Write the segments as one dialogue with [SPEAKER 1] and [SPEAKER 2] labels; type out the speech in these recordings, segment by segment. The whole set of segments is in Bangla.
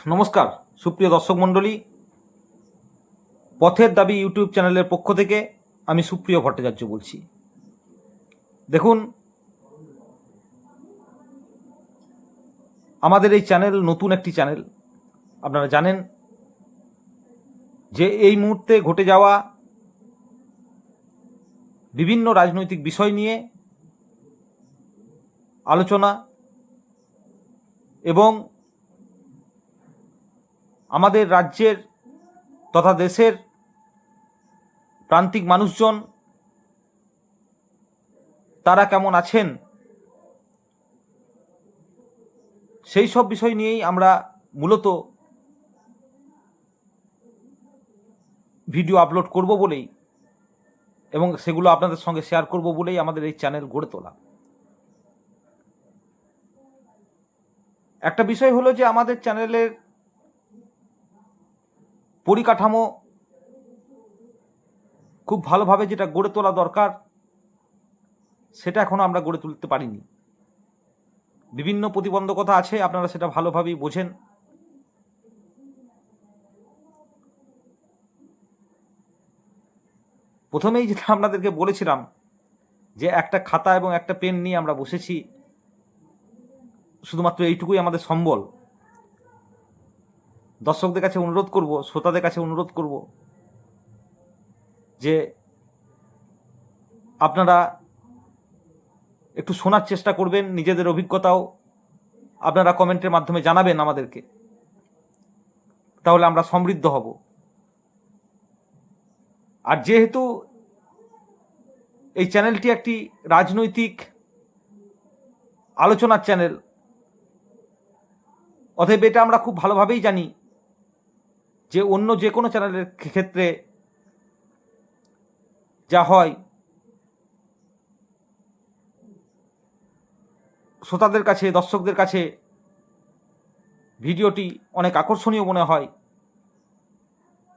[SPEAKER 1] নমস্কার সুপ্রিয় দর্শক মণ্ডলী, পথের দাবি ইউটিউব চ্যানেলের পক্ষ থেকে আমি সুপ্রিয় ভট্টাচার্য বলছি। দেখুন, আমাদের এই চ্যানেল নতুন একটি চ্যানেল। আপনারা জানেন যে এই মুহূর্তে ঘটে যাওয়া বিভিন্ন রাজনৈতিক বিষয় নিয়ে আলোচনা এবং আমাদের রাজ্যের তথা দেশের প্রান্তিক মানুষজন তারা কেমন আছেন সেই সব বিষয় নিয়েই আমরা মূলত ভিডিও আপলোড করব বলেই এবং সেগুলো আপনাদের সঙ্গে শেয়ার করব বলেই আমাদের এই চ্যানেল গড়ে তোলা। একটা বিষয় হলো যে আমাদের চ্যানেলের পরিকাঠামো খুব ভালোভাবে যেটা গড়ে তোলা দরকার সেটা এখনো আমরা গড়ে তুলতে পারিনি। বিভিন্ন প্রতিবন্ধকতা আছে, আপনারা সেটা ভালোভাবেই বোঝেন। প্রথমেই যেটা আপনাদেরকে বলেছিলাম যে একটা খাতা এবং একটা পেন নিয়ে আমরা বসেছি, শুধুমাত্র এইটুকুই আমাদের সম্বল। দর্শকদের কাছে অনুরোধ করব, শ্রোতাদের কাছে অনুরোধ করব যে আপনারা একটু শোনার চেষ্টা করবেন, নিজেদের অভিজ্ঞতাও আপনারা কমেন্টের মাধ্যমে জানাবেন আমাদেরকে, তাহলে আমরা সমৃদ্ধ হব। আর যেহেতু এই চ্যানেলটি একটি রাজনৈতিক আলোচনার চ্যানেল, অতএব এটা আমরা খুব ভালোভাবেই জানি যে অন্য যে কোনো চ্যানেলের ক্ষেত্রে যা হয়, শ্রোতাদের কাছে, দর্শকদের কাছে ভিডিওটি অনেক আকর্ষণীয় মনে হয়,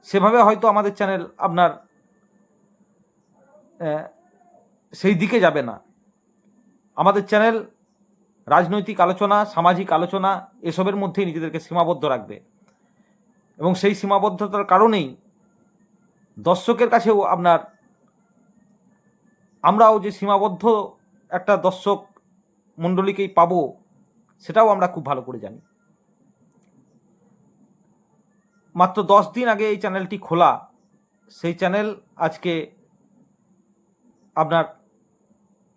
[SPEAKER 1] সেভাবে হয়তো আমাদের চ্যানেল আপনার সেই দিকে যাবে না। আমাদের চ্যানেল রাজনৈতিক আলোচনা, সামাজিক আলোচনা এসবের মধ্যেই নিজেদেরকে সীমাবদ্ধ রাখবে এবং সেই সীমাবদ্ধতার কারণেই দর্শকের কাছেও আমরাও যে সীমাবদ্ধ একটা দর্শক মণ্ডলীকেই পাবো সেটাও আমরা খুব ভালো করে জানি। মাত্র 10 দিন আগে এই চ্যানেলটি খোলা, সেই চ্যানেল আজকে আপনার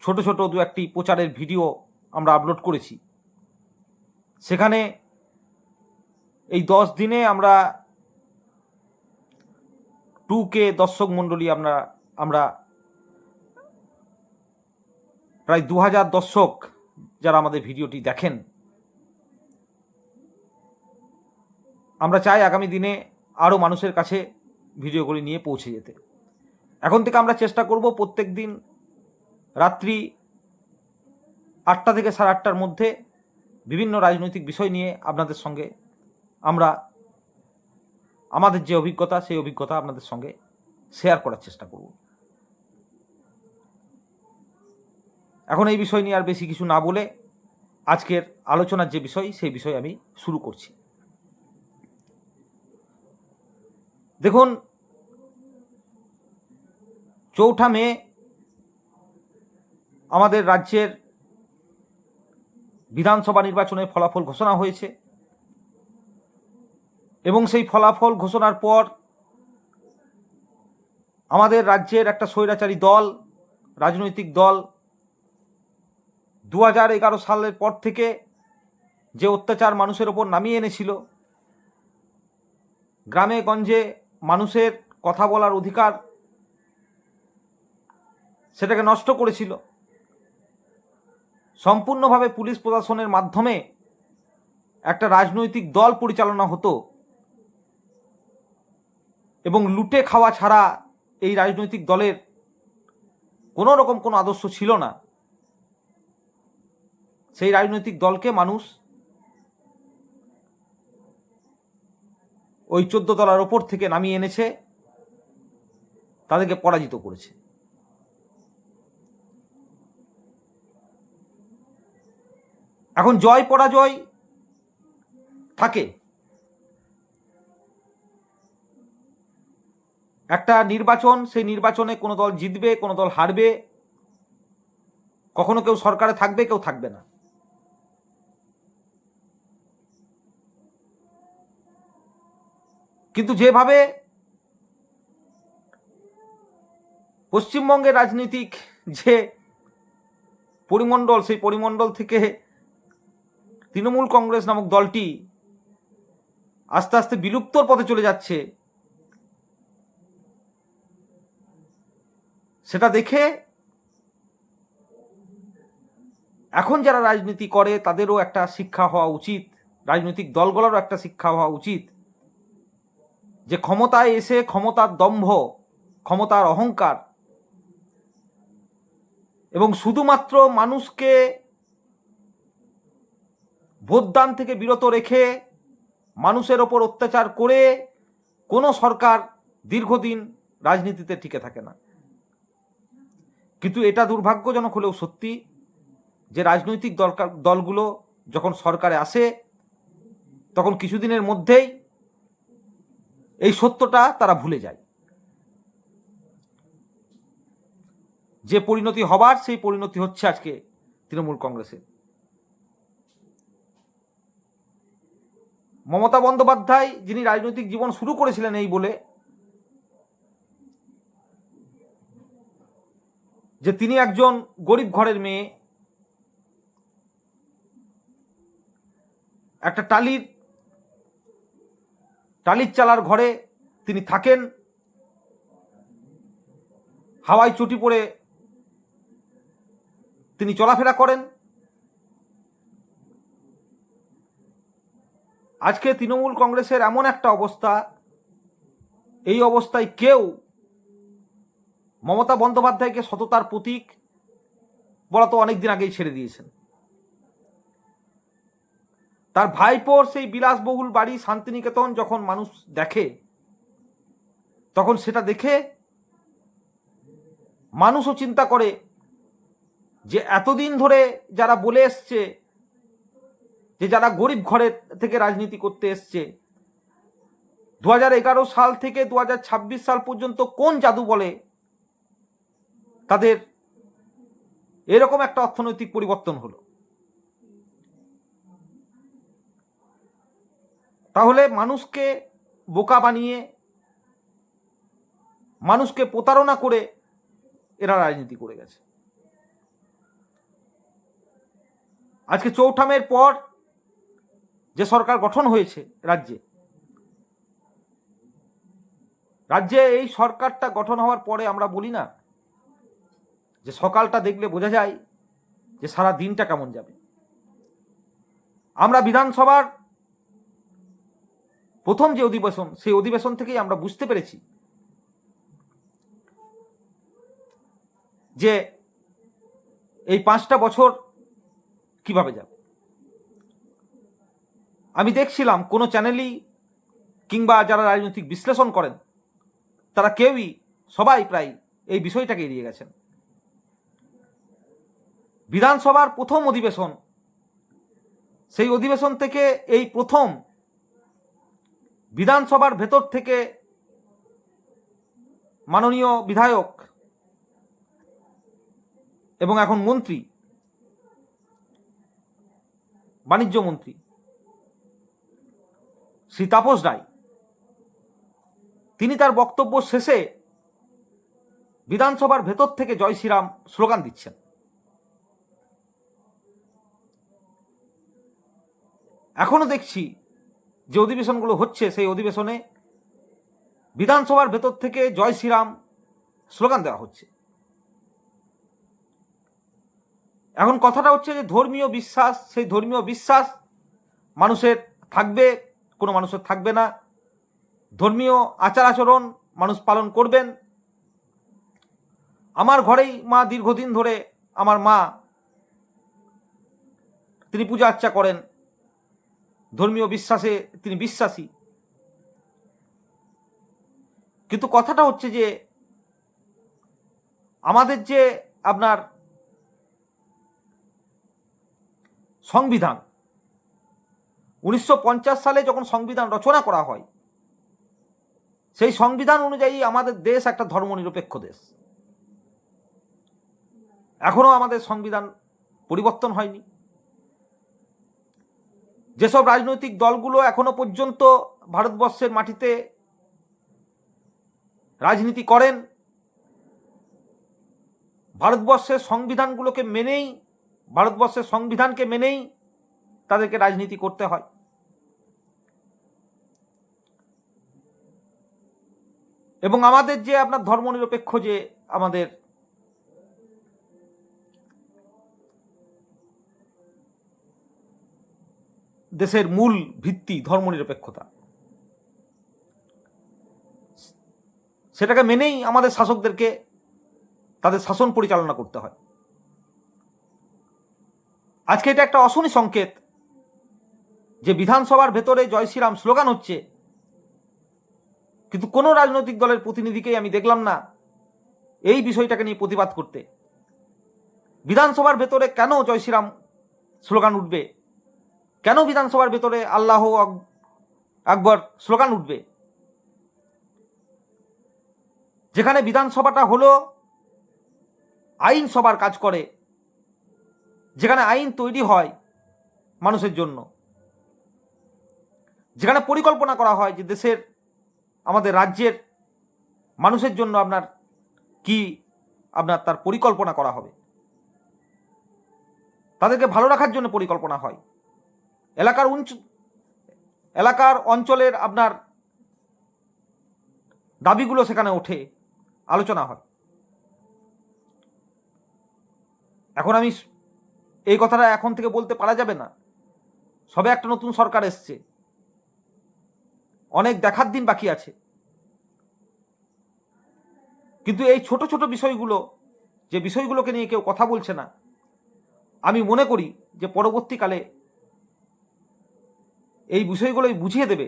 [SPEAKER 1] ছোট ছোট দু একটি প্রচারের ভিডিও আমরা আপলোড করেছি। সেখানে এই 10 দিনে আমরা 2K দর্শক মণ্ডলী আমরা প্রায় 2000 দর্শক যারা আমাদের ভিডিওটি দেখেন। আমরা চাই আগামী দিনে আরও মানুষের কাছে ভিডিওগুলি নিয়ে পৌঁছে যেতে। এখন থেকে আমরা চেষ্টা করব প্রত্যেক দিন রাত্রি 8টা থেকে 8:30টার মধ্যে বিভিন্ন রাজনৈতিক বিষয় নিয়ে আপনাদের সঙ্গে আমরা আমাদের যে অভিজ্ঞতা সেই অভিজ্ঞতা আপনাদের সঙ্গে শেয়ার করার চেষ্টা করব। এখন এই বিষয় নিয়ে আর বেশি কিছু না বলে আজকের আলোচনার যে বিষয় সেই বিষয় আমি শুরু করছি। দেখুন, 4 মে আমাদের রাজ্যের বিধানসভা নির্বাচনের ফলাফল ঘোষণা হয়েছে এবং সেই ফলাফল ঘোষণার পর আমাদের রাজ্যের একটা স্বৈরাচারী দল, রাজনৈতিক দল 2011 সালের পর থেকে যে অত্যাচার মানুষের ওপর নামিয়ে এনেছিল, গ্রামে গঞ্জে মানুষের কথা বলার অধিকার সেটাকে নষ্ট করেছিল, সম্পূর্ণভাবে পুলিশ প্রশাসনের মাধ্যমে একটা রাজনৈতিক দল পরিচালনা হতো এবং লুটে খাওয়া ছাড়া এই রাজনৈতিক দলের কোনো রকম কোনো আদর্শ ছিল না। সেই রাজনৈতিক দলকে মানুষ ওই 14 তলার ওপর থেকে নামিয়ে এনেছে, তাদেরকে পরাজিত করেছে। এখন জয় পরাজয় থাকে, একটা নির্বাচন, সেই নির্বাচনে কোনো দল জিতবে, কোনো দল হারবে, কখনো কেউ সরকারে থাকবে, কেউ থাকবে না। কিন্তু যেভাবে পশ্চিমবঙ্গের রাজনৈতিক যে পরিমণ্ডল, সেই পরিমণ্ডল থেকে তৃণমূল কংগ্রেস নামক দলটি আস্তে আস্তে বিলুপ্তর পথে চলে যাচ্ছে, সেটা দেখে এখন যারা রাজনীতি করে তাদেরও একটা শিক্ষা হওয়া উচিত, রাজনৈতিক দলগুলোরও একটা শিক্ষা হওয়া উচিত যে ক্ষমতায় এসে ক্ষমতার দম্ভ, ক্ষমতার অহংকার এবং শুধুমাত্র মানুষকে ভোটদান থেকে বিরত রেখে মানুষের ওপর অত্যাচার করে কোনো সরকার দীর্ঘদিন রাজনীতিতে টিকে থাকে না। কিন্তু এটা দুর্ভাগ্যজনক হলেও সত্যি যে রাজনৈতিক দলগুলো যখন সরকারে আসে তখন কিছুদিনের মধ্যেই এই সত্যটা তারা ভুলে যায়। যে পরিণতি হবার সেই পরিণতি হচ্ছে আজকে তৃণমূল কংগ্রেসের। মমতা বন্দ্যোপাধ্যায়, যিনি রাজনৈতিক জীবন শুরু করেছিলেন এই বলে যে তিনি একজন গরিব ঘরের মেয়ে, একটা টালির চালার ঘরে তিনি থাকেন, হাওয়ায় চটি পরে তিনি চলাফেরা করেন। আজকে তৃণমূল কংগ্রেসের এমন একটা অবস্থা, এই অবস্থায় কেউ মমতা বন্দ্যোপাধ্যায়কে সততার প্রতীক বলা তো অনেকদিন আগেই ছেড়ে দিয়েছেন। তার ভাইপোর সেই বিলাসবহুল বাড়ি শান্তিনিকেতন যখন মানুষ দেখে, তখন সেটা দেখে মানুষও চিন্তা করে যে এতদিন ধরে যারা বলে এসছে যে যারা গরিব ঘরের থেকে রাজনীতি করতে এসছে, 2011 সাল থেকে 2026 সাল পর্যন্ত কোন জাদু বলে তাদের এরকম একটা অর্থনৈতিক পরিবর্তন হলো। তাহলে মানুষকে বোকা বানিয়ে, মানুষকে প্রতারণা করে এরা রাজনীতি করে গেছে। আজকে চৌঠামের পর যে সরকার গঠন হয়েছে রাজ্যে এই সরকারটা গঠন হওয়ার পরে আমরা বলি না যে সকালটা দেখলে বোঝা যায় যে সারা দিনটা কেমন যাবে। আমরা বিধানসভার প্রথম যে অধিবেশন, সেই অধিবেশন থেকেই আমরা বুঝতে পেরেছি যে এই 5টা বছর কিভাবে যাবে। আমি দেখছিলাম কোনো চ্যানেলই কিংবা যারা রাজনৈতিক বিশ্লেষণ করেন তারা সবাই প্রায় এই বিষয়টাকে এড়িয়ে গেছেন। বিধানসভার প্রথম অধিবেশন, সেই অধিবেশন থেকে এই প্রথম বিধানসভার ভেতর থেকে মাননীয় বিধায়ক এবং এখন মন্ত্রী, বাণিজ্য মন্ত্রী শ্রী তাপস রায়, তিনি তার বক্তব্য শেষে বিধানসভার ভেতর থেকে জয় শ্রীরাম স্লোগান দিচ্ছেন। এখনো দেখছি যে অধিবেশনগুলো হচ্ছে, সেই অধিবেশনে বিধানসভার ভেতর থেকে জয় শ্রীরাম স্লোগান দেওয়া হচ্ছে। এখন কথাটা হচ্ছে যে ধর্মীয় বিশ্বাস, সেই ধর্মীয় বিশ্বাস মানুষের থাকবে, কোনো মানুষের থাকবে না। ধর্মীয় আচার আচরণ মানুষ পালন করবেন। আমার ঘরেই মা দীর্ঘদিন ধরে, আমার মা তিনি পূজা আর্চা করেন, ধর্মীয় বিশ্বাসে তিনি বিশ্বাসী। কিন্তু কথাটা হচ্ছে যে আমাদের যে আপনার সংবিধান, 1950 সালে যখন সংবিধান রচনা করা হয়, সেই সংবিধান অনুযায়ী আমাদের দেশ একটা ধর্মনিরপেক্ষ দেশ। এখনো আমাদের সংবিধান পরিবর্তন হয়নি। যেসব রাজনৈতিক দলগুলো এখনো পর্যন্ত ভারতবর্ষের মাটিতে রাজনীতি করেন, ভারতবর্ষের সংবিধানগুলোকে মেনেই, ভারতবর্ষের সংবিধানকে মেনেই তাদেরকে রাজনীতি করতে হয়। এবং আমাদের যে আপনার ধর্মনিরপেক্ষ যে আমাদের দেশের মূল ভিত্তি ধর্মনিরপেক্ষতা, সেটাকে মেনেই আমাদের শাসকদেরকে তাদের শাসন পরিচালনা করতে হয়। আজকে এটা একটা অশনি সংকেত যে বিধানসভার ভেতরে জয় শ্রীরাম স্লোগান হচ্ছে, কিন্তু কোনো রাজনৈতিক দলের প্রতিনিধিকেই আমি দেখলাম না এই বিষয়টাকে নিয়ে প্রতিবাদ করতে। বিধানসভার ভেতরে কেন জয় শ্রীরাম স্লোগান উঠবে? কেন বিধানসভার ভেতরে আল্লাহ আকবর স্লোগান উঠবে? যেখানে বিধানসভাটা হলো আইনসভার কাজ করে, যেখানে আইন তৈরি হয় মানুষের জন্য, যেখানে পরিকল্পনা করা হয় যে দেশের, আমাদের রাজ্যের মানুষের জন্য আপনার তার পরিকল্পনা করা হবে, তাদেরকে ভালো রাখার জন্য পরিকল্পনা হয়, এলাকার অঞ্চলের আপনার দাবিগুলো সেখানে ওঠে, আলোচনা হয়। এখন আমি এই কথাটা এখন থেকে বলতে পারা যাবে না, সবে একটা নতুন সরকার এসছে, অনেক দেখার দিন বাকি আছে। কিন্তু এই ছোট ছোট বিষয়গুলো, যে বিষয়গুলোকে নিয়ে কেউ কথা বলছে না, আমি মনে করি যে পরবর্তীকালে এই বিষয়গুলোই বুঝিয়ে দেবে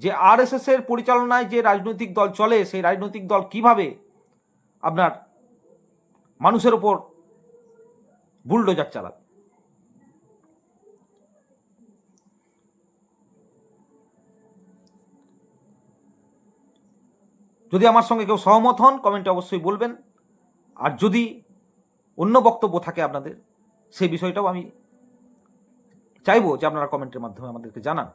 [SPEAKER 1] যে আরএসএস এর পরিচালনায় যে রাজনৈতিক দল চলে, সেই রাজনৈতিক দল কিভাবে আপনার মানুষের ওপর বুলডোজার চালাবে। যদি আমার সঙ্গে কেউ সহমত হন কমেন্টে অবশ্যই বলবেন, আর যদি অন্য বক্তব্য থাকে আপনাদের, সেই বিষয়টাও আমি চাইবো যে আপনারা কমেন্টের মাধ্যমে আমাদেরকে জানান।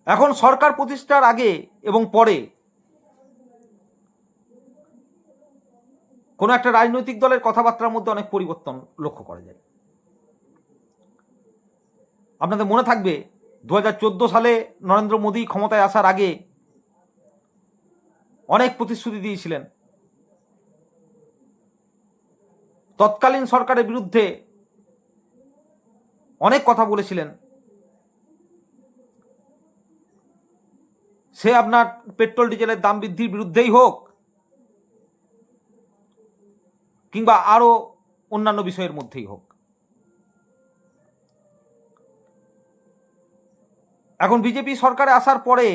[SPEAKER 1] এখন সরকার প্রতিষ্ঠার আগে এবং পরে কোনো একটা রাজনৈতিক দলের কথাবার্তার মধ্যে অনেক পরিবর্তন লক্ষ্য করা যায়। আপনাদের মনে থাকবে 2014 সালে নরেন্দ্র মোদী ক্ষমতায় আসার আগে অনেক প্রতিশ্রুতি দিয়েছিলেন, তৎকালীন সরকারের বিরুদ্ধে অনেক কথা বলেছিলেন। সে আপনার পেট্রোল ডিজেলের দাম বৃদ্ধির বিরুদ্ধেই হোক কিংবা আরো অন্যান্য বিষয়ের মধ্যেই হোক। এখন বিজেপি সরকারে আসার পরে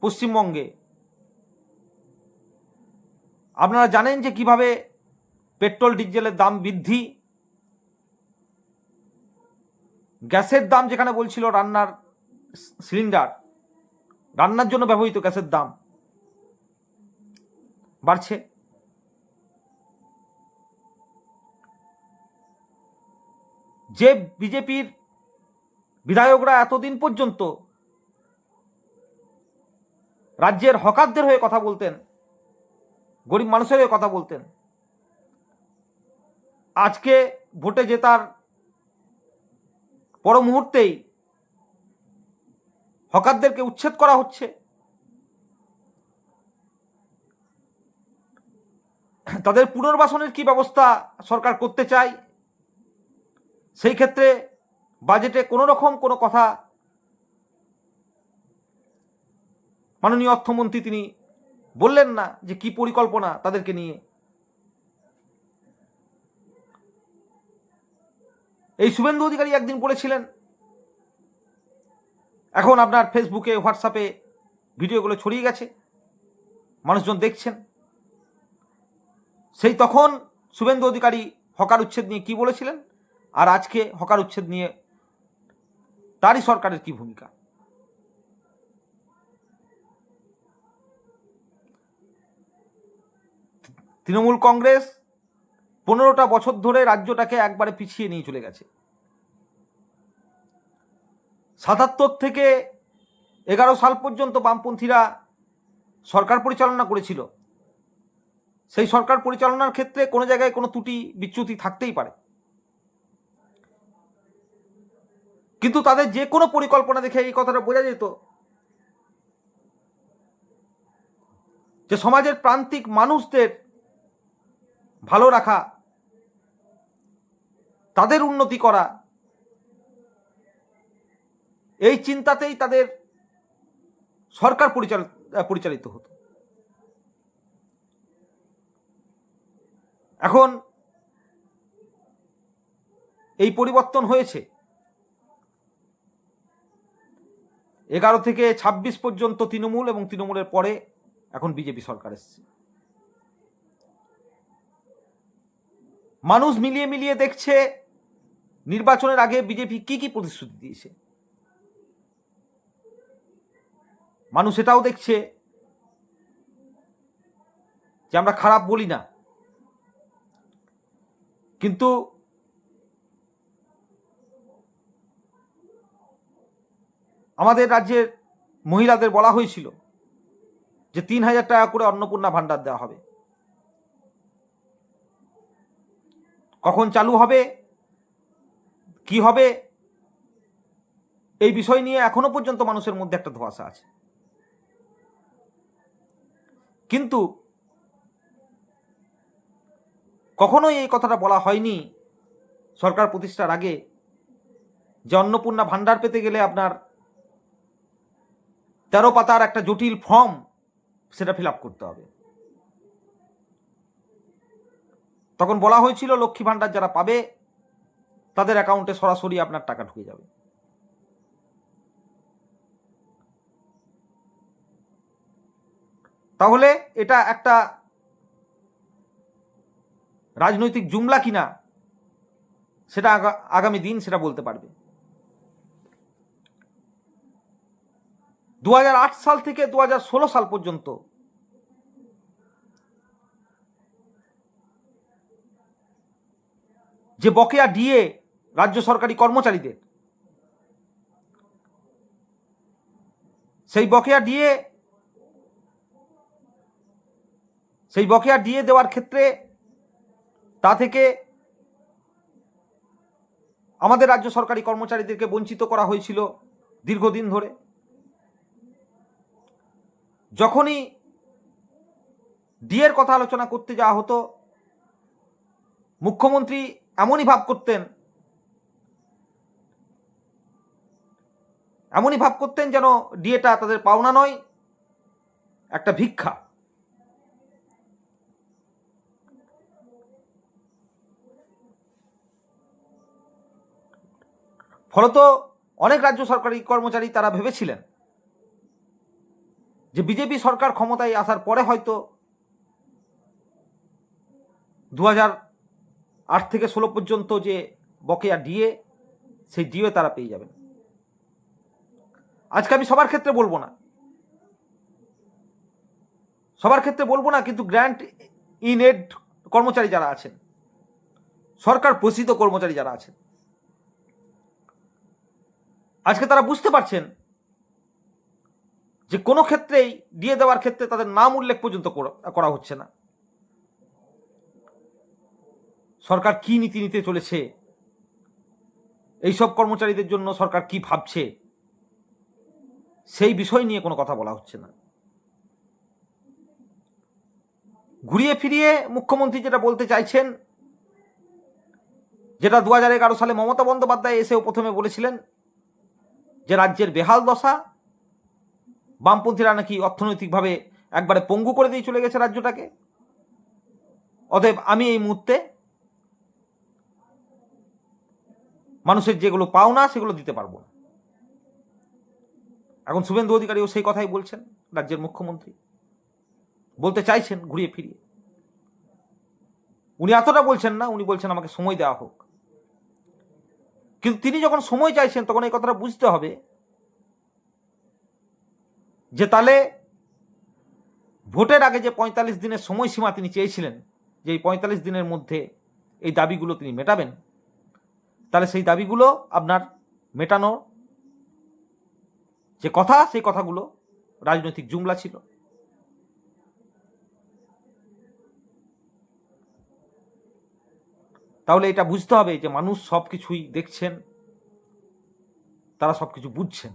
[SPEAKER 1] পশ্চিমবঙ্গে আপনারা জানেন যে কিভাবে পেট্রোল ডিজেলের দাম বৃদ্ধি, গ্যাসের দাম যেখানে বলছিল রান্নার সিলিন্ডার, রান্নার জন্য ব্যবহৃত গ্যাসের দাম বাড়ছে। যে বিজেপির বিধায়করা এতদিন পর্যন্ত রাজ্যের হকারদের হয়ে কথা বলতেন, গরিব মানুষের হয়ে কথা বলতেন, আজকে ভোটে জেতার পর মুহূর্তেই হকারদেরকে উচ্ছেদ করা হচ্ছে। তাদের পুনর্বাসনের কি ব্যবস্থা সরকার করতে চায়, সেই ক্ষেত্রে বাজেটে কোনো রকম কোনো কথা মাননীয় অর্থমন্ত্রী তিনি বললেন না যে কি পরিকল্পনা তাদেরকে নিয়ে। এই শুভেন্দু অধিকারী একদিন বলেছিলেন, এখন আপনার ফেসবুকে হোয়াটসঅ্যাপে ভিডিওগুলো ছড়িয়ে গেছে, মানুষজন দেখছেন। সেই তখন শুভেন্দু অধিকারী হকার উচ্ছেদ নিয়ে কি বলেছিলেন, আর আজকে হকার উচ্ছেদ নিয়ে তারই সরকারের কি ভূমিকা? তৃণমূল কংগ্রেস 15টা বছর ধরে রাজ্যটাকে একবারে পিছিয়ে নিয়ে চলে গেছে। 77 থেকে 11 সাল পর্যন্ত বামপন্থীরা সরকার পরিচালনা করেছিল। সেই সরকার পরিচালনার ক্ষেত্রে কোনো জায়গায় কোনো ত্রুটি বিচ্যুতি থাকতেই পারে, কিন্তু তাদের যে কোনো পরিকল্পনা দেখে এই কথাটা বোঝা যেত যে সমাজের প্রান্তিক মানুষদের ভালো রাখা, তাদের উন্নতি করা, এই চিন্তাতেই তাদের সরকার পরিচালিত হতো। এখন এই পরিবর্তন হয়েছে। 11 থেকে 26 পর্যন্ত তৃণমূল এবং তৃণমূলের পরে এখন বিজেপি সরকার এসছে। মানুষ মিলিয়ে মিলিয়ে দেখছে নির্বাচনের আগে বিজেপি কি কি প্রতিশ্রুতি দিয়েছে। মানুষ এটাও দেখছে যে আমরা খারাপ বলি না, কিন্তু আমাদের রাজ্যের মহিলাদের বলা হয়েছিল যে 3000 টাকা করে অন্নপূর্ণা ভাণ্ডার দেওয়া হবে। কখন চালু হবে, কি হবে, এই বিষয় নিয়ে এখনো পর্যন্ত মানুষের মধ্যে একটা ধোঁয়াশা আছে। কিন্তু কখনোই এই কথাটা বলা হয়নি সরকার প্রতিষ্ঠার আগে যে অন্নপূর্ণা ভাণ্ডার পেতে গেলে আপনার 13 পাতার একটা জটিল ফর্ম সেটা ফিল আপ করতে হবে। তখন বলা হয়েছিল লক্ষ্মী ভাণ্ডার যারা পাবে তাদের অ্যাকাউন্টে সরাসরি আপনার টাকা ঢুকে যাবে। তাহলে এটা একটা রাজনৈতিক জুমলা কিনা সেটা আগামী দিন সেটা বলতে পারবে। 2008 সাল থেকে 2016 সাল পর্যন্ত যে বকেয়া ডিএ রাজ্য সরকারি কর্মচারীদের, সেই বকেয়া ডিএ দেওয়ার ক্ষেত্রে তা থেকে আমাদের রাজ্য সরকারি কর্মচারীদেরকে বঞ্চিত করা হয়েছিল দীর্ঘদিন ধরে। যখনই ডিএর কথা আলোচনা করতে যাওয়া হতো, মুখ্যমন্ত্রী এমনই ভাব করতেন যেন ডিএটা তাদের পাওনা নয়, একটা ভিক্ষা। ফলত অনেক রাজ্য সরকারি কর্মচারী তারা ভেবেছিলেন যে বিজেপি সরকার ক্ষমতায় আসার পরে হয়তো 2008 থেকে 16 পর্যন্ত যে বকেয়া ডিএ, সেই ডিএ তারা পেয়ে যাবেন। আজকে আমি সবার ক্ষেত্রে বলবো না, কিন্তু গ্র্যান্ট ইন এড কর্মচারী যারা আছেন, সরকার পোষিত কর্মচারী যারা আছেন, আজকে তারা বুঝতে পারছেন যে কোনো ক্ষেত্রেই দিয়ে দেওয়ার ক্ষেত্রে তাদের নাম উল্লেখ পর্যন্ত করা হচ্ছে না। সরকার কি নীতি নিতে চলেছে, এইসব কর্মচারীদের জন্য সরকার কি ভাবছে, সেই বিষয় নিয়ে কোনো কথা বলা হচ্ছে না। ঘুরিয়ে ফিরিয়ে মুখ্যমন্ত্রী যেটা বলতে চাইছেন, যেটা 2011 সালে মমতা বন্দ্যোপাধ্যায় এসেও প্রথমে বলেছিলেন যে রাজ্যের বেহাল দশা, বামপন্থীরা নাকি অর্থনৈতিকভাবে একবারে পঙ্গু করে দিয়ে চলে গেছে রাজ্যটাকে, অতএব আমি এই মুহূর্তে মানুষের যেগুলো পাওনা সেগুলো দিতে পারবো না। এখন শুভেন্দু অধিকারীও সেই কথাই বলছেন, রাজ্যের মুখ্যমন্ত্রী বলতে চাইছেন ঘুরিয়ে ফিরিয়ে। উনি এতটা বলছেন না, উনি বলছেন আমাকে সময় দেওয়া হোক। কিন্তু তিনি যখন সময় চাইছেন তখন এই কথাটা বুঝতে হবে যে তাহলে ভোটের আগে যে ৪৫ দিনের সময়সীমা তিনি চেয়েছিলেন, যে এই ৪৫ দিনের মধ্যে এই দাবিগুলো তিনি মেটাবেন, তাহলে সেই দাবিগুলো আপনার মেটানোর যে কথা, সেই কথাগুলো রাজনৈতিক জুমলা ছিল। তাহলে এটা বুঝতে হবে যে মানুষ সব কিছুই দেখছেন, তারা সব কিছু বুঝছেন।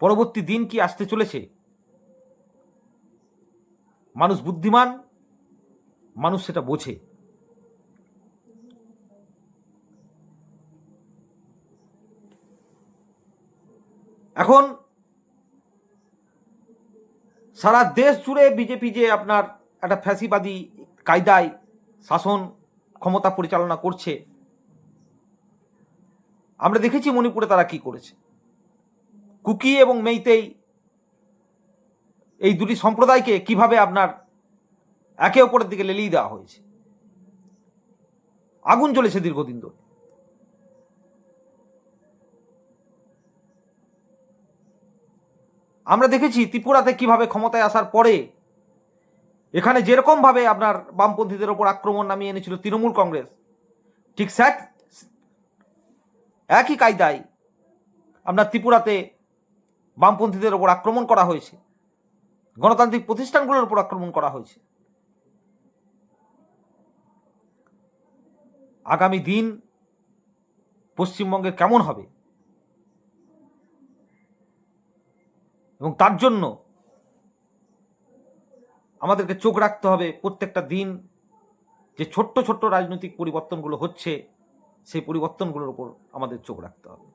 [SPEAKER 1] পরবর্তী দিন কি আসতে চলেছে, মানুষ বুদ্ধিমান, মানুষ সেটা বোঝে। এখন সারা দেশ জুড়ে বিজেপি যে আপনার একটা ফ্যাসিবাদী কায়দায় শাসন ক্ষমতা পরিচালনা করছে, আমরা দেখেছি মণিপুরে তারা কি করেছে। কুকি এবং মেইতেই এই দুটি সম্প্রদায়কে কিভাবে আপনার একে অপরের দিকে লেলিয়ে দেওয়া হয়েছে, আগুন জ্বলেছে দীর্ঘদিন ধরে। আমরা দেখেছি ত্রিপুরাতে কিভাবে ক্ষমতায় আসার পরে এখানে যেরকম ভাবে আপনার বামপন্থীদের ওপর আক্রমণ নামিয়ে এনেছিল তৃণমূল কংগ্রেস, ঠিক একই কায়দায় আপনার ত্রিপুরাতে বামপন্থীদের ওপর আক্রমণ করা হয়েছে, গণতান্ত্রিক প্রতিষ্ঠানগুলোর উপর আক্রমণ করা হয়েছে। আগামী দিন পশ্চিমবঙ্গের কেমন হবে, এবং তার জন্য আমাদেরকে চোখ রাখতে হবে প্রত্যেকটা দিন যে ছোট্ট ছোট্ট রাজনৈতিক পরিবর্তনগুলো হচ্ছে, সেই পরিবর্তনগুলোর উপর আমাদের চোখ রাখতে হবে।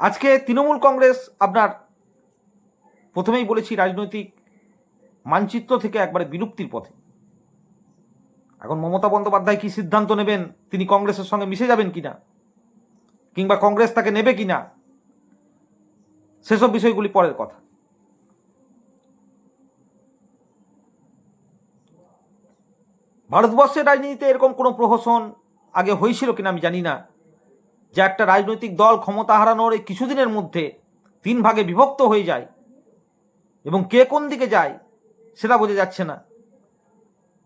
[SPEAKER 1] আজকে তৃণমূল কংগ্রেস আপনার প্রথমেই বলেছি রাজনৈতিক মানচিত্র থেকে একবারে বিলুপ্তির পথে। এখন মমতা বন্দ্যোপাধ্যায় কি সিদ্ধান্ত নেবেন, তিনি কংগ্রেসের সঙ্গে মিশে যাবেন কিনা, কিংবা কংগ্রেস তাকে নেবে কিনা, সেসব বিষয়গুলি পরের কথা। ভারতবর্ষের রাজনীতিতে এরকম কোনো প্রহসন আগে হয়েছিল কিনা আমি জানি না, যে একটা রাজনৈতিক দল ক্ষমতা হারানোর এই কিছুদিনের মধ্যে 3 ভাগে বিভক্ত হয়ে যায় এবং কে কোন দিকে যায় সেটা বোঝা যাচ্ছে না।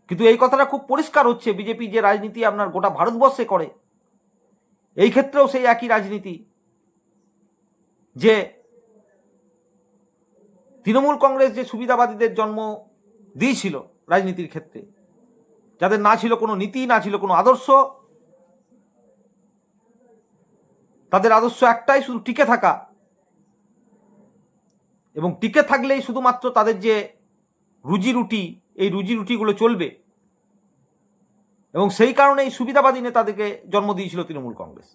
[SPEAKER 1] কিন্তু এই কথাটা খুব পরিষ্কার হচ্ছে, বিজেপি যে রাজনীতি আপনার গোটা ভারতবর্ষে করে, এই ক্ষেত্রেও সেই একই রাজনীতি, যে তৃণমূল কংগ্রেস যে সুবিধাবাদীদের জন্ম দিয়েছিল রাজনীতির ক্ষেত্রে, যাদের না ছিল কোনো নীতি, না ছিল কোনো আদর্শ, তাদের আদর্শ একটাই, শুধু টিকে থাকা, এবং টিকে থাকলেই শুধুমাত্র তাদের যে রুজি রুটি, এই রুজি রুটিগুলো চলবে, এবং সেই কারণে এই সুবিধাবাদী নেতাদেরকে জন্ম দিয়েছিল তৃণমূল কংগ্রেস।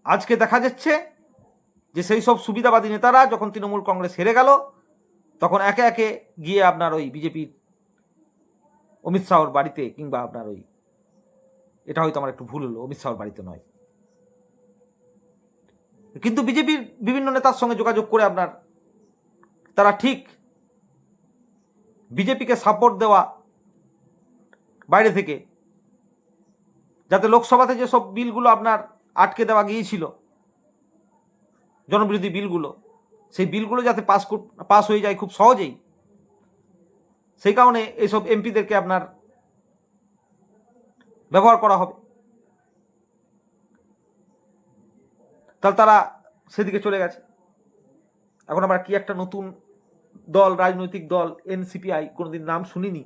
[SPEAKER 1] আজকে দেখা যাচ্ছে যে সেই সব সুবিধাবাদী নেতারা যখন তৃণমূল কংগ্রেস হেরে গেল, তখন একে একে গিয়ে আপনার ওই বিজেপির অমিত শাহর বাড়িতে, কিংবা আপনার ওই, এটা হয়তো আমার একটু ভুল হলো, অমিত শাহর বাড়িতে নয়, কিন্তু বিজেপির বিভিন্ন নেতার সঙ্গে যোগাযোগ করে আপনার তারা ঠিক বিজেপিকে সাপোর্ট দেওয়া বাইরে থেকে, যাতে লোকসভাতে যেসব বিলগুলো আপনার আটকে দেওয়া গিয়েছিল, জনবিরোধী বিলগুলো, সেই বিলগুলো যাতে পাস হয়ে যায় খুব সহজেই, সেই কারণে এইসব এমপিদেরকে আপনার ব্যবহার করা হবে। তাহলে তারা সেদিকে চলে গেছে। এখন আমরা কি একটা নতুন দল, রাজনৈতিক দল এনসিপিআই, কোনোদিন নাম শুনিনি,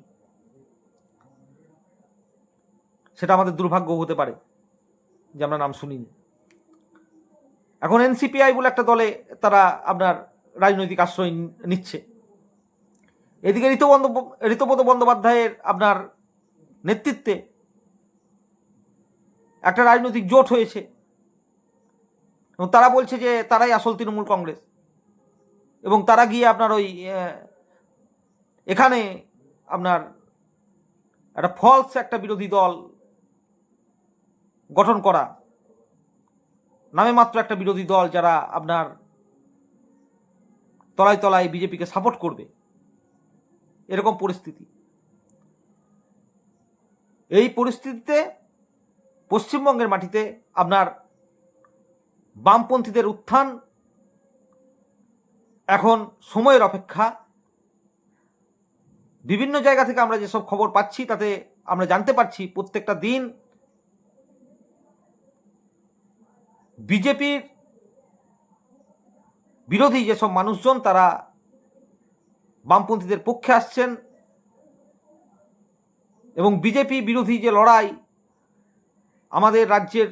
[SPEAKER 1] সেটা আমাদের দুর্ভাগ্য হতে পারে যে আমরা নাম শুনিনি। এখন এনসিপিআই বলে একটা দলে তারা আপনার রাজনৈতিক আশ্রয় নিচ্ছে। এদিকে ঋতপদ বন্দ্যোপাধ্যায়ের আপনার নেতৃত্বে একটা রাজনৈতিক জোট হয়েছে, এবং তারা বলছে যে তারাই আসল তৃণমূল কংগ্রেস, এবং তারা গিয়ে আপনার ওই এখানে আপনার একটা ফলস একটা বিরোধী দল গঠন করা, নামে মাত্র একটা বিরোধী দল, যারা আপনার তলায় তলায় বিজেপিকে সাপোর্ট করবে, এরকম পরিস্থিতি। এই পরিস্থিতিতে পশ্চিমবঙ্গের মাটিতে আপনার বামপন্থীদের উত্থান এখন সময়ের অপেক্ষা। বিভিন্ন জায়গা থেকে আমরা যেসব খবর পাচ্ছি তাতে আমরা জানতে পারছি প্রত্যেকটা দিন বিজেপির বিরোধী যেসব মানুষজন তারা বামপন্থীদের পক্ষে আসছেন এবং বিজেপি বিরোধী যে লড়াই, আমাদের রাজ্যের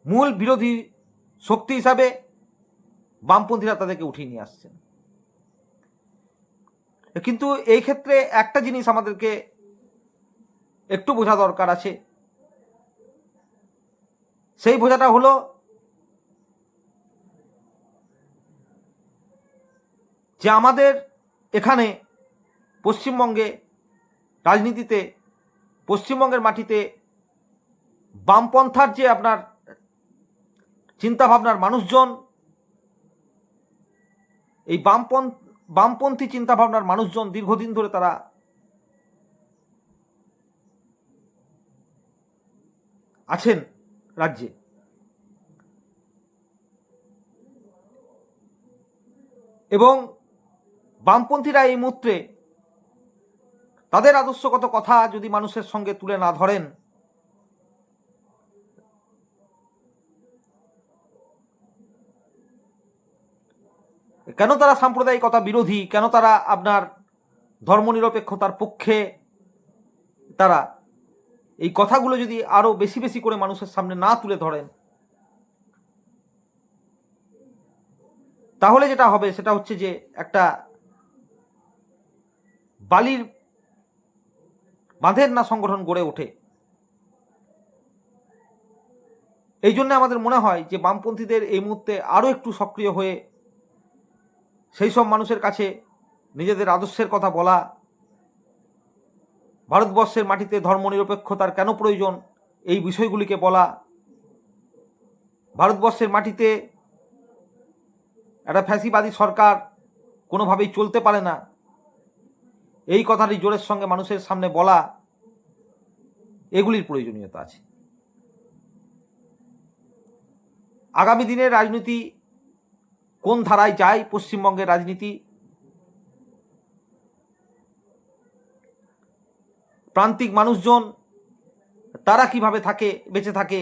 [SPEAKER 1] মূল বিরোধী শক্তি হিসাবে বামপন্থীরা তাদেরকে উঠিয়ে নিয়ে আসছেন। কিন্তু এই ক্ষেত্রে একটা জিনিস আমাদেরকে একটু বোঝা দরকার আছে, সেই বোঝাটা হলো যে আমাদের এখানে পশ্চিমবঙ্গে রাজনীতিতে, পশ্চিমবঙ্গের মাটিতে বামপন্থার যে আপনার চিন্তাভাবনার মানুষজন, এই বামপন্থী চিন্তাভাবনার মানুষজন দীর্ঘদিন ধরে তারা আছেন রাজ্যে। এবং বামপন্থীরা এই মুহূর্তে তাদের আদর্শগত কথা যদি মানুষের সঙ্গে তুলে না ধরেন, কেন তারা সাম্প্রদায়িকতা বিরোধী, কেন তারা আপনার ধর্মনিরপেক্ষতার পক্ষে, তারা এই কথাগুলো যদি আরো বেশি বেশি করে মানুষের সামনে না তুলে ধরেন, তাহলে যেটা হবে সেটা হচ্ছে যে একটা বালির বাঁধের না সংগঠন গড়ে ওঠে। এই জন্য আমাদের মনে হয় যে বামপন্থীদের এই মুহূর্তে আরো একটু সক্রিয় হয়ে সেই সব মানুষের কাছে নিজেদের আদর্শের কথা বলা, ভারতবর্ষের মাটিতে ধর্মনিরপেক্ষতার কেন প্রয়োজন এই বিষয়গুলিকে বলা, ভারতবর্ষের মাটিতে একটা ফ্যাসিবাদী সরকার কোনোভাবেই চলতে পারে না, এই কথাটি জোরের সঙ্গে মানুষের সামনে বলা, এগুলির প্রয়োজনীয়তা আছে। আগামী দিনের রাজনীতি কোন ধারায় যায়, পশ্চিমবঙ্গের রাজনীতি, প্রান্তিক মানুষজন তারা কিভাবে থাকে, বেঁচে থাকে,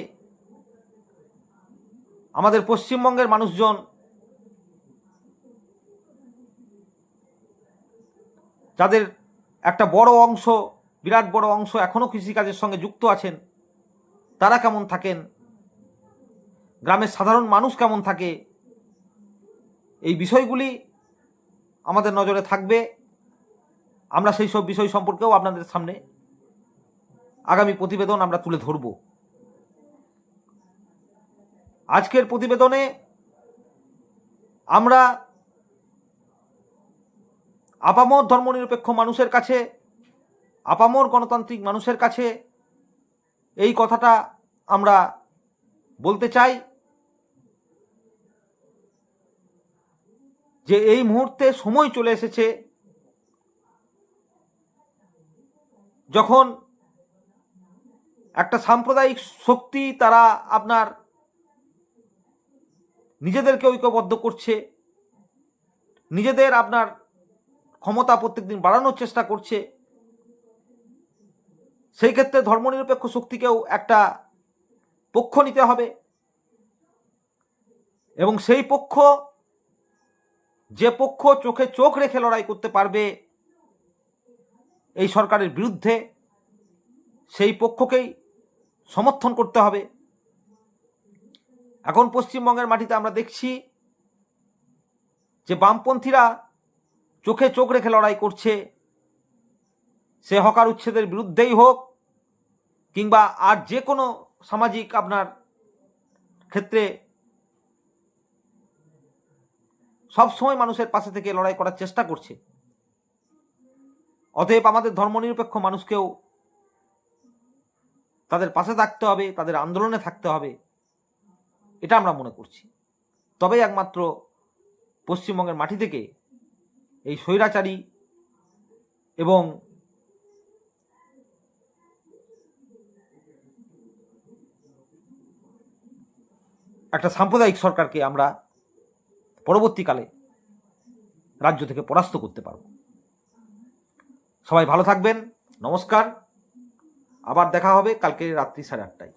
[SPEAKER 1] আমাদের পশ্চিমবঙ্গের মানুষজন যাদের একটা বড় অংশ, বিরাট বড় অংশ এখনো কৃষিকাজের সঙ্গে যুক্ত আছেন, তারা কেমন থাকেন, গ্রামের সাধারণ মানুষ কেমন থাকে, এই বিষয়গুলি আমাদের নজরে থাকবে। আমরা সেই সব বিষয় সম্পর্কেও আপনাদের সামনে আগামী প্রতিবেদন আমরা তুলে ধরব। আজকের প্রতিবেদনে আমরা আপামর ধর্মনিরপেক্ষ মানুষের কাছে, আপামর গণতান্ত্রিক মানুষের কাছে এই কথাটা আমরা বলতে চাই যে এই মুহূর্তে সময় চলে এসেছে যখন একটা সাম্প্রদায়িক শক্তি তারা আপনার নিজেদেরকে ঐক্যবদ্ধ করছে, নিজেদের আপনার ক্ষমতা প্রত্যেকদিন বাড়ানোর চেষ্টা করছে। সেই ক্ষেত্রে ধর্মনিরপেক্ষ শক্তিকেও একটা পক্ষ নিতে হবে এবং সেই পক্ষ, যে পক্ষ চোখে চোখ রেখে লড়াই করতে পারবে এই সরকারের বিরুদ্ধে, সেই পক্ষকেই সমর্থন করতে হবে। এখন পশ্চিমবঙ্গের মাটিতে আমরা দেখছি যে বামপন্থীরা চোখে চোখ রেখে লড়াই করছে, সে হকার উচ্ছেদের বিরুদ্ধেই হোক কিংবা আর যে কোনো সামাজিক আপনার ক্ষেত্রে সবসময় মানুষের পাশে থেকে লড়াই করার চেষ্টা করছে। অতএব আমাদের ধর্মনিরপেক্ষ মানুষকেও তাদের পাশে থাকতে হবে, তাদের আন্দোলনে থাকতে হবে, এটা আমরা মনে করছি। তবেই একমাত্র পশ্চিমবঙ্গের মাটি থেকে এই স্বৈরাচারী এবং একটা সাম্প্রদায়িক সরকারকে আমরা পরবর্তীকালে রাজ্য থেকে পরাস্ত করতে পারব। সবাই ভালো থাকবেন, নমস্কার। আবার দেখা হবে কালকে রাত্রি 8:30টায়।